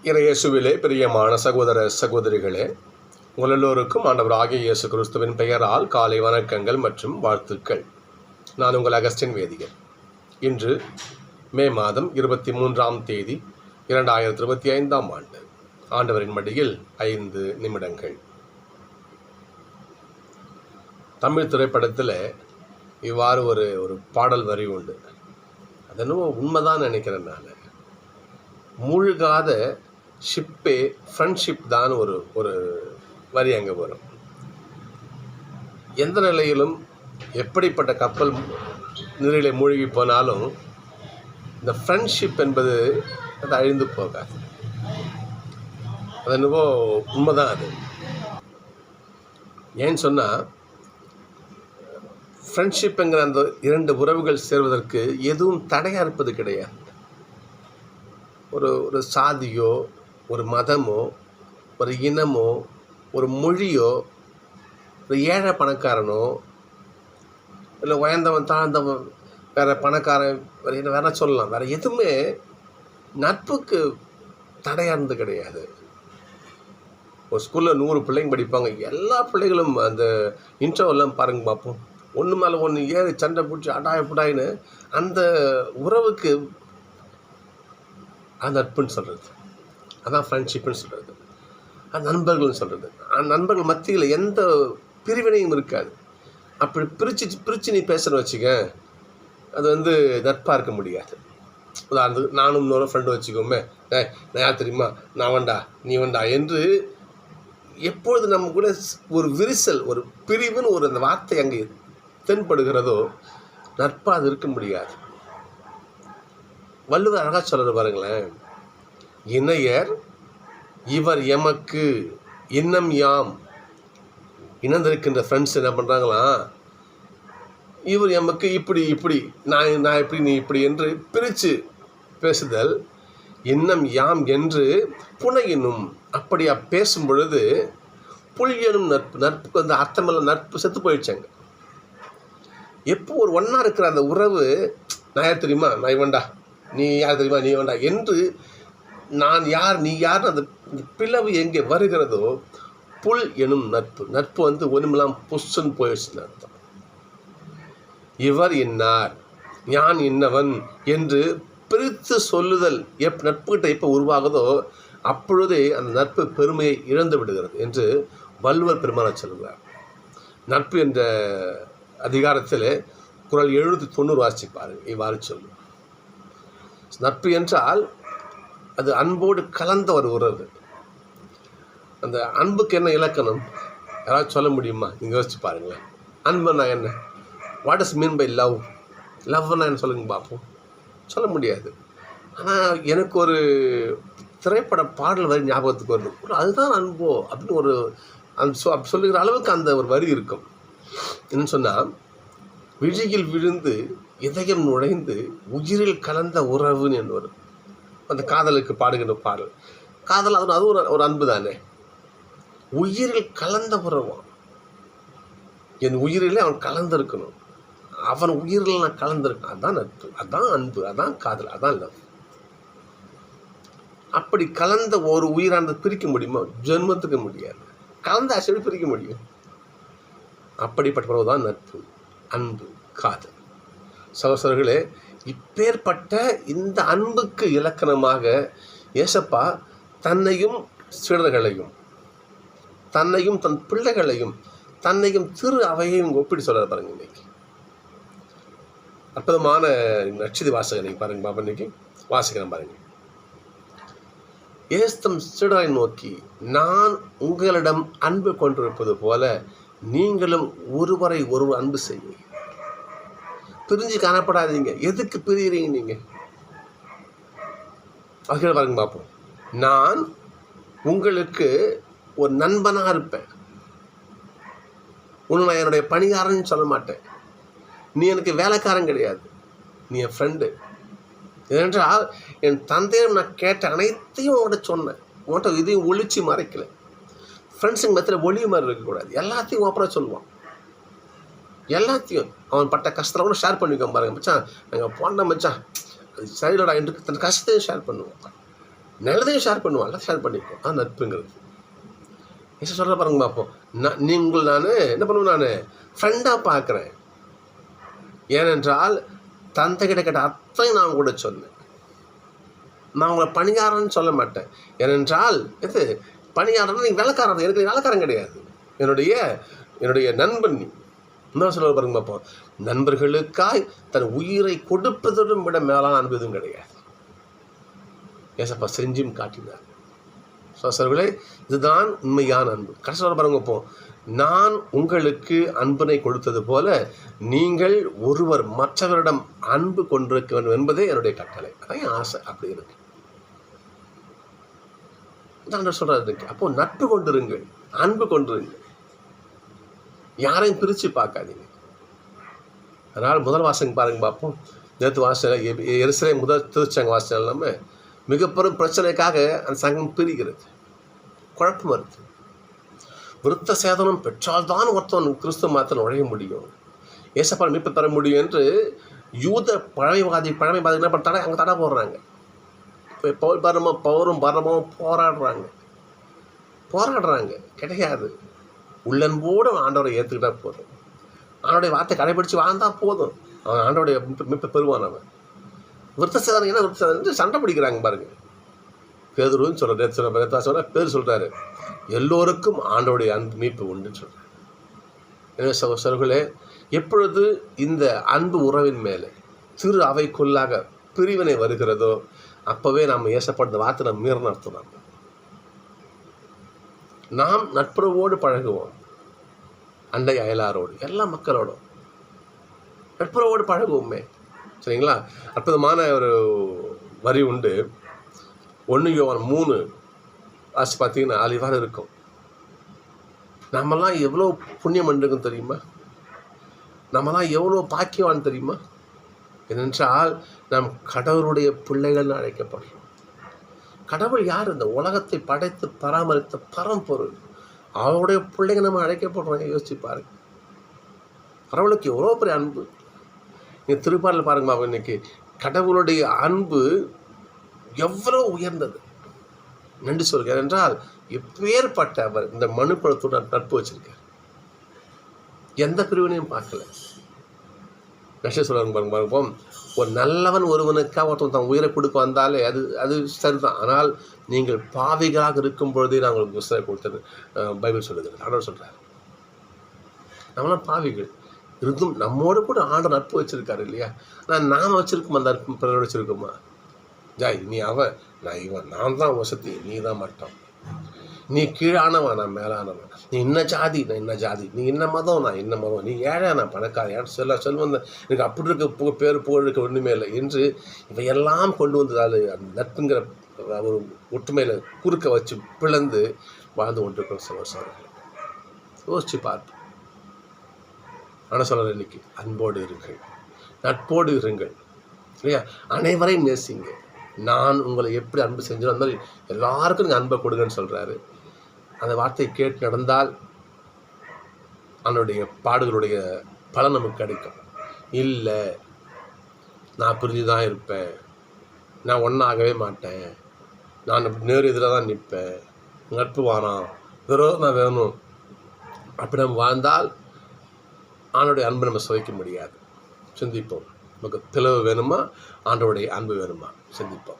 இயேசுவிலே பிரியமான சகோதர சகோதரிகளே, உங்கள் எல்லோருக்கும் ஆண்டவராகிய இயேசு கிறிஸ்துவின் பெயரால் காலை வணக்கங்கள் மற்றும் வாழ்த்துக்கள். நான் உங்கள் அகஸ்டின் வேதிகர். இன்று மே மாதம் 23ஆம் தேதி 2025ஆம் ஆண்டு. ஆண்டவரின் மடியில் 5 நிமிடங்கள். தமிழ் திரைப்படத்தில் இவ்வாறு ஒரு பாடல் வரி உண்டு. அது என்னவோ உண்மைதான் நினைக்கிறேன். நான் மூழ்காத ஷிப்பே ஃப்ரெண்ட்ஷிப் தான் ஒரு வரி அங்கே வரும். எந்த நிலையிலும் எப்படிப்பட்ட கப்பல் நீரிலே மூழ்கி போனாலும் இந்த ஃப்ரெண்ட்ஷிப் என்பது அது அழிந்து போகாது. அது என்னவோ உண்மைதான். அது ஏன்னு சொன்னால், ஃப்ரெண்ட்ஷிப்புங்கிற அந்த 2 உறவுகள் சேர்வதற்கு எதுவும் தடையாக இருப்பது கிடையாது. ஒரு சாதியோ, ஒரு மதமோ, ஒரு இனமோ, ஒரு மொழியோ, ஒரு ஏழை பணக்காரனோ, இல்லை உயர்ந்தவன் தாழ்ந்தவன், வேறு பணக்காரன், வேறு சொல்லலாம், வேறு எதுவுமே நட்புக்கு தடையாக இருந்தது கிடையாது. ஒரு ஸ்கூலில் 100 பிள்ளைங்க படிப்பாங்க. எல்லா பிள்ளைகளும் அந்த இன்டர்வெல்லாம் பாருங்க பார்ப்போம், ஒன்று மேலே ஒன்று ஏறி சண்டை பிடிச்சி அடாய புடாயின்னு அந்த உறவுக்கு அது நட்புன்னு சொல்கிறது. அதான் ஃப்ரெண்ட்ஷிப்புன்னு சொல்கிறது. அது நண்பர்கள்னு சொல்கிறது. நண்பர்கள் மத்தியில் எந்த பிரிவினையும் இருக்காது. அப்படி பிரித்து நீ பேசுகிற வச்சுக்க, அது நட்பாக இருக்க முடியாது. உதாரணத்துக்கு நானும் இன்னொரு ஃப்ரெண்டு வச்சுக்கோமே, நான் யார் தெரியுமா, நான் வேண்டா நீ வேண்டா என்று எப்பொழுது நம்ம கூட ஒரு விரிசல், ஒரு பிரிவுன்னு அந்த வார்த்தை அங்கே தென்படுகிறதோ, நட்பாக அது இருக்க முடியாது. வள்ளுவர் அழகாக சொல்கிற பாருங்களேன், இணையர் இவர் எமக்கு இன்னம் யாம். இணைந்திருக்கின்ற ஃப்ரெண்ட்ஸ் என்ன பண்ணுறாங்களாம், இவர் எமக்கு இப்படி நான் இப்படி நீ இப்படி என்று பிரித்து பேசுதல் இன்னம் யாம் என்று புனையினும். அப்படியா பேசும் பொழுது புல் எனும் நட்புக்கு அந்த அர்த்தமெல்லாம் நட்பு செத்து போயிடுச்சாங்க. எப்போ ஒரு ஒன்றா இருக்கிற அந்த உறவு, நான் யார் தெரியுமா, நான் வேண்டா நீ யார் தெரியுமா, நீ வேண்டா என்று நான் யார் நீ யார் அந்த பிளவு எங்கே வருகிறதோ, புல் எனும் நட்பு ஒன்றுமெல்லாம் புஷ்ஷன் போயிடுச்சுன்னு அர்த்தம். இவர் இன்னார், யான் இன்னவன் என்று பிரித்து சொல்லுதல் நட்புகிட்ட எப்போ உருவாகுதோ அப்பொழுதே அந்த நட்பு பெருமையை இழந்து விடுகிறது என்று வள்ளுவர் பெருமானார் சொல்கிறார். நட்பு என்ற அதிகாரத்தில் குறள் 790 வாசிப்பாருங்க. இவ்வாறு சொல்லும், நட்பு என்றால் அது அன்போடு கலந்த ஒரு உறவு. அந்த அன்புக்கு என்ன இலக்கணம் யாராவது சொல்ல முடியுமா? நீங்கள் யோசிச்சு பாருங்களேன். அன்புனா என்ன? What is mean by love? லவ்னா என்ன சொல்லுங்க பார்ப்போம். சொல்ல முடியாது. ஆனால் எனக்கு ஒரு திரைப்பட பாடல் வரி ஞாபகத்துக்கு வருது. அதுதான் அன்போ அப்படின்னு அப்படி சொல்லுகிற அளவுக்கு அந்த ஒரு வரி இருக்கும். என்னன்னு சொன்னால், விழியில் விழுந்து இதயம் நுழைந்து உயிரில் கலந்த உறவுன்னு என்று வரும். அந்த காதலுக்கு பாடுகின்ற பாடல். காதல் அது ஒரு அன்பு தானே. உயிரில் கலந்த உறவான். என் உயிரிலே அவன் கலந்திருக்கணும், அவன் உயிரில் நான் கலந்திருக்கேன். அதான் நட்பு, அதான் அன்பு, அதான் காதல், அதான் லவ். அப்படி கலந்த ஒரு உயிரானது பிரிக்க முடியுமா? ஜென்மத்துக்கு முடியாது. கலந்த ஆசையோடு பிரிக்க முடியும். அப்படிப்பட்ட உறவு தான் நட்பு, அன்பு, காதல். சகோதரர்களே, இப்பேற்பட்ட இந்த அன்புக்கு இலக்கணமாக இயேசப்பா தன்னையும் சீடர்களையும், தன்னையும் தன் பிள்ளைகளையும், தன்னையும் திரு அவையையும் ஒப்பிட்டு சொல்ல பாருங்க. இன்னைக்கு அற்புதமான நட்சதி வாசகம் நீங்கள் பாருங்க பாப்பா. இன்னைக்கு வாசிக்கிறேன் பாருங்க. ஏஸ்தம் சீடரை நோக்கி, நான் உங்களிடம் அன்பு கொண்டிருப்பது போல நீங்களும் ஒருவரை ஒருவர் அன்பு செய்யுங்க. பிரிஞ்சு காணப்படாதீங்க. எதுக்கு பிரிகிறீங்க நீங்கள்? அதுக்கு பாருங்க பார்ப்போம். நான் உங்களுக்கு ஒரு நண்பனாக இருப்பேன். நான் என்னுடைய பணிகாரன்னு சொல்ல மாட்டேன். நீ எனக்கு வேலைக்காரன் கிடையாது, நீ என் ஃப்ரெண்டு. ஏனென்றால் என் தந்தையிடம் நான் கேட்ட அனைத்தையும் உங்கள்கிட்ட சொன்னேன். உங்கள்கிட்ட இதையும் ஒழிச்சு மறைக்கல. ஃப்ரெண்ட்ஸுங்க மத்தியில் ஒளி மாதிரி இருக்கக்கூடாது. எல்லாத்தையும் அப்புறம் சொல்லுவான். எல்லாத்தையும் அவன் பட்ட கஷ்டத்தில் கூட ஷேர் பண்ணிக்கோம் பாருங்க. மச்சான் நாங்கள் போன மச்சான் அது சரியில்லடா என்று தன் கஷ்டத்தையும் ஷேர் பண்ணுவான். நல்லதையும் ஷேர் பண்ணுவோம், எல்லாம் ஷேர் பண்ணிப்போம். அது நட்புங்கிறது. ஏசு சொல்கிற பாருங்க பார்ப்போம். நான் என்ன பண்ணுவேன், நான் ஃப்ரெண்டாக பார்க்குறேன். ஏனென்றால் தந்தை கிட்ட கேட்ட அத்தையும் நான் கூட சொன்னேன். நான் உங்களை பணியாரன்னு சொல்ல மாட்டேன். ஏனென்றால் இது பணியாரன்னு நீங்கள் வேலைக்காரன், எனக்கு வேலைக்காரன் கிடையாது, என்னுடைய நண்பன் நீ. இன்னும் சொல்ல பாருங்க பார்ப்போம். நண்பர்களுக்காய் தன் உயிரை கொடுப்பதுடன் விட மேலான அன்பு எதுவும் கிடையாது. ஏசப்பா செஞ்சும் காட்டினார். சோசர்களே, இதுதான் உண்மையான அன்பு. கடைசியில் பாருங்க இப்போ, நான் உங்களுக்கு அன்பினை கொடுத்தது போல நீங்கள் ஒருவர் மற்றவரிடம் அன்பு கொண்டிருக்க வேண்டும் என்பதே என்னுடைய கட்டளை. அதான் என் ஆசை. அப்படி இருக்கு நான் சொல்றது. அப்போ நட்பு கொண்டிருங்கள், அன்பு கொண்டிருங்கள், யாரையும் பிரித்து பார்க்காதீங்க. அதனால் முதல் வாசகம் பாருங்க பார்ப்போம். நேற்று வாசல் எருசலேம் முதல் திருச்சங்க வாசல் இல்லாமல் மிக பெரும் பிரச்சனைக்காக அந்த சங்கம் பிரிகிறது, குழப்பம் வருது. விருத்த சேதனம் பெற்றால்தான் ஒருத்தவன் கிறிஸ்துவ மதத்தில் நுழைய முடியும், ஏசப்பா மீட்பு பெற முடியும் என்று யூத பழமைவாதிகள் என்ன பண்ணுறாங்க, அங்கே தடை போடுறாங்க. இப்போ பௌரும் பரமும் போராடுறாங்க. கிடையாது. உள்ளன்போடு ஆண்டவரை ஏற்றுக்கிட்டா போதும், ஆண்டோடைய வார்த்தை கடைபிடிச்சு வாழ்ந்தால் போதும், அவன் ஆண்டோடைய மீட்பை பெறுவான். அவன் விருத்த சேதனம் என்ன விருத்த சேதனம் சண்டை பிடிக்கிறாங்க பாருங்க. பேதுருன்னு சொல்கிற பேர் சொல்கிறாரு, எல்லோருக்கும் ஆண்டோடைய அன்பு மீட்பு உண்டுன்னு சொல்கிறார். எனவே சகோதரர்களே, எப்பொழுது இந்த அன்பு உறவின் மேலே திரு அவைக்குள்ளாக பிரிவினை வருகிறதோ அப்போவே நம்ம ஏசப்பட்ட வார்த்தை நம்ம மீற நடத்தலாம். நாம் நட்புறவோடு பழகுவோம், அண்டை அயலாரோடு எல்லா மக்களோடும் நட்புறவோடு பழகுவோமே. சரிங்களா? அற்புதமான ஒரு வரி உண்டு. 1 யோவான் 3 வாசி பார்த்தீங்கன்னா அழிவாறு இருக்கும். நம்மலாம் எவ்வளோ புண்ணியம் பண்ணிருக்கோம் தெரியுமா? நம்மலாம் எவ்வளோ பாக்கியவான் தெரியுமா? ஏனென்றால் நாம் கடவுளுடைய பிள்ளைகள் அழைக்கப்படுறோம். கடவுள் யார்? இந்த உலகத்தை படைத்து பராமரித்த பரம்பொருள். அவருடைய பிள்ளைங்க நம்ம அழைக்கப்படுறோம். யோசிச்சு பாருங்க, கடவுளுக்கு எவ்வளோ பெரிய அன்பு. நீங்கள் திருப்பாடல் பாருங்கம்மா, இன்னைக்கு கடவுளுடைய அன்பு எவ்வளோ உயர்ந்தது. நன்றி சொல்கிறார் என்றால் எப்பேற்பட்ட அவர் இந்த மனுக்குலத்தோட நட்பு வச்சிருக்கார், எந்த பிரிவினையும் பார்க்கல. நஷ்ட சொல்லுவாங்க பாருங்க, ஒரு நல்லவன் ஒருவனுக்காக ஒருத்தன் தன் உயிரை கொடுக்க வந்தாலே அது சரிதான். ஆனால் நீங்கள் பாவிகளாக இருக்கும் பொழுதே நான் உங்களுக்கு விசாரணை கொடுத்தது பைபிள் சொல்லுது. ஆண்டவர் சொல்கிறார், நம்மளாம் பாவிகள் இருந்தும் நம்மோடு கூட ஆண்டவர் நட்பு வச்சுருக்காரு இல்லையா? நாம் வச்சுருக்கோமா அந்த நட்பு? பிறர் வச்சுருக்கோமா? ஜாய் நீ அவன், நான் இவன், நான் தான் வசதி, நீ தான் மட்டம், நீ கீழானவன், நான் மேலானவன், நீ இன்ன ஜாதி, நான் இன்ன ஜாதி, நீ இன்ன மதம், நான் இன்ன மதம், நீ ஏழை, நான் பணக்கார, செல்வந்த, எனக்கு அப்படி இருக்க பேர் புகழ் இருக்க ஒன்றுமே இல்லை என்று இவையெல்லாம் கொண்டு வந்ததால் அந்த நட்புங்கிற ஒரு ஒற்றுமையில் குறுக்க வச்சு பிளந்து வாழ்ந்து கொண்டிருக்கிற சகோதரர்கள் யோசிச்சு பார்ப்போம். ஆனால் சொல்கிற இன்னைக்கு அன்போடு இருங்கள், நட்போடு இருங்கள் இல்லையா? அனைவரையும் நேசிங்க. நான் உங்களை எப்படி அன்பு செஞ்சோம் அந்த மாதிரி எல்லாருக்கும் நீங்கள் அன்பை கொடுங்கன்னு சொல்கிறாரு. அந்த வார்த்தையை கேட்டு நடந்தால் அவனுடைய பாடுகளுடைய பலன் நமக்கு கிடைக்கும். இல்லை, நான் பிரிஞ்சு தான் இருப்பேன், நான் ஒன்றாகவே மாட்டேன், நான் நேர் எதிராக தான் நிற்பேன், நட்பு வாராம், விரோதம் வேணும், அப்படி நம்ம வாழ்ந்தால் ஆண்டோடைய அன்பு நம்ம சுவைக்க முடியாது. சிந்திப்போம். நமக்கு தெளிவு வேணுமா, ஆண்டோடைய அன்பு வேணுமா? சிந்திப்போம்.